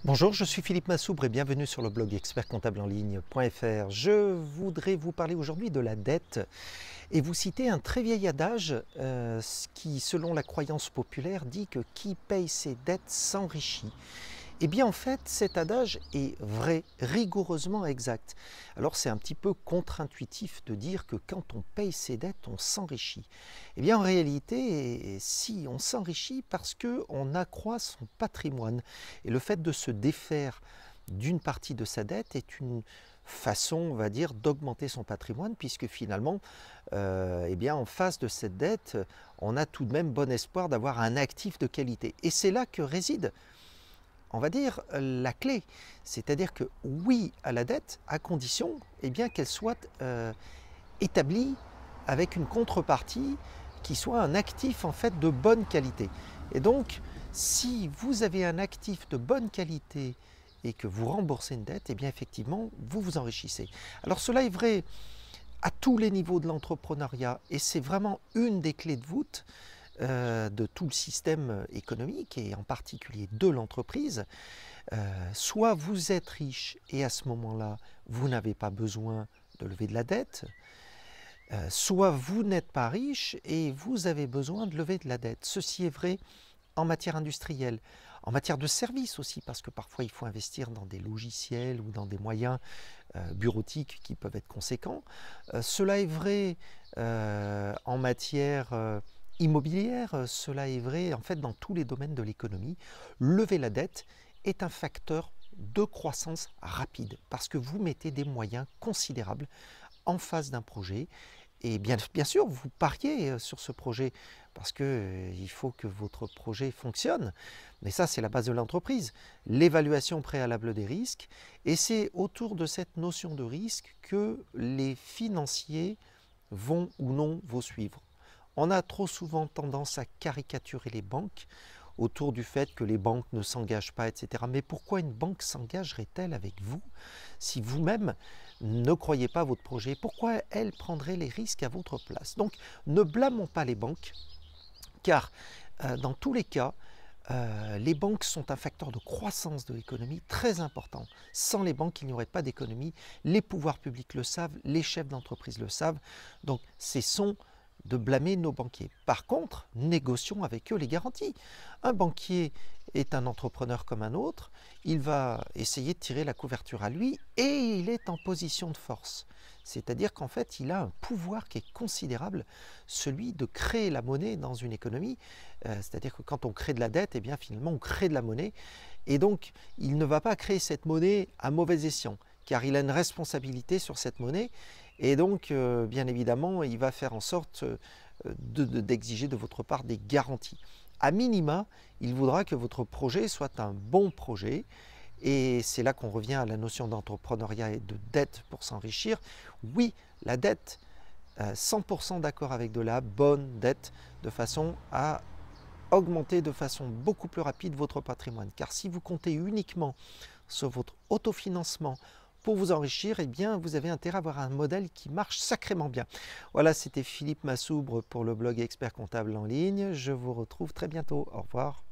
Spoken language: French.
Bonjour, je suis Philippe Massoubre et bienvenue sur le blog expertcomptableenligne.fr. Je voudrais vous parler aujourd'hui de la dette et vous citer un très vieil adage qui, selon la croyance populaire, dit que qui paye ses dettes s'enrichit. Eh bien en fait, cet adage est vrai, rigoureusement exact. Alors c'est un petit peu contre-intuitif de dire que quand on paye ses dettes, on s'enrichit. Eh bien en réalité, si, on s'enrichit parce qu'on accroît son patrimoine. Et le fait de se défaire d'une partie de sa dette est une façon, on va dire, d'augmenter son patrimoine, puisque finalement, eh bien, en face de cette dette, on a tout de même bon espoir d'avoir un actif de qualité. Et c'est là que réside, on va dire, la clé. C'est-à-dire que oui à la dette, à condition eh bien, qu'elle soit établie avec une contrepartie qui soit un actif en fait de bonne qualité. Et donc, si vous avez un actif de bonne qualité et que vous remboursez une dette, eh bien effectivement, vous vous enrichissez. Alors cela est vrai à tous les niveaux de l'entrepreneuriat et c'est vraiment une des clés de voûte de tout le système économique et en particulier de l'entreprise. Soit vous êtes riche et à ce moment-là, vous n'avez pas besoin de lever de la dette, soit vous n'êtes pas riche et vous avez besoin de lever de la dette. Ceci est vrai en matière industrielle, en matière de services aussi, parce que parfois il faut investir dans des logiciels ou dans des moyens bureautiques qui peuvent être conséquents. Cela est vrai en matière immobilière, cela est vrai en fait dans tous les domaines de l'économie. Lever la dette est un facteur de croissance rapide parce que vous mettez des moyens considérables en face d'un projet et bien sûr vous pariez sur ce projet parce qu'il faut que votre projet fonctionne, mais ça c'est la base de l'entreprise, l'évaluation préalable des risques, et c'est autour de cette notion de risque que les financiers vont ou non vous suivre. On a trop souvent tendance à caricaturer les banques autour du fait que les banques ne s'engagent pas, etc. Mais pourquoi une banque s'engagerait-elle avec vous si vous-même ne croyez pas à votre projet? Pourquoi elle prendrait les risques à votre place? Donc ne blâmons pas les banques, car dans tous les cas, les banques sont un facteur de croissance de l'économie très important. Sans les banques, il n'y aurait pas d'économie. Les pouvoirs publics le savent, les chefs d'entreprise le savent. Donc cessons de blâmer nos banquiers. Par contre, négocions avec eux les garanties. Un banquier est un entrepreneur comme un autre, il va essayer de tirer la couverture à lui et il est en position de force. C'est-à-dire qu'en fait, il a un pouvoir qui est considérable, celui de créer la monnaie dans une économie. C'est-à-dire que quand on crée de la dette, eh bien finalement on crée de la monnaie. Et donc, il ne va pas créer cette monnaie à mauvais escient, car il a une responsabilité sur cette monnaie. Et donc, bien évidemment, il va faire en sorte d'exiger de votre part des garanties. À minima, il voudra que votre projet soit un bon projet. Et c'est là qu'on revient à la notion d'entrepreneuriat et de dette pour s'enrichir. Oui, la dette, 100% d'accord avec de la bonne dette, de façon à augmenter de façon beaucoup plus rapide votre patrimoine. Car si vous comptez uniquement sur votre autofinancement pour vous enrichir, eh bien, vous avez intérêt à avoir un modèle qui marche sacrément bien. Voilà, c'était Philippe Massoubre pour le blog Expert Comptable en ligne. Je vous retrouve très bientôt. Au revoir.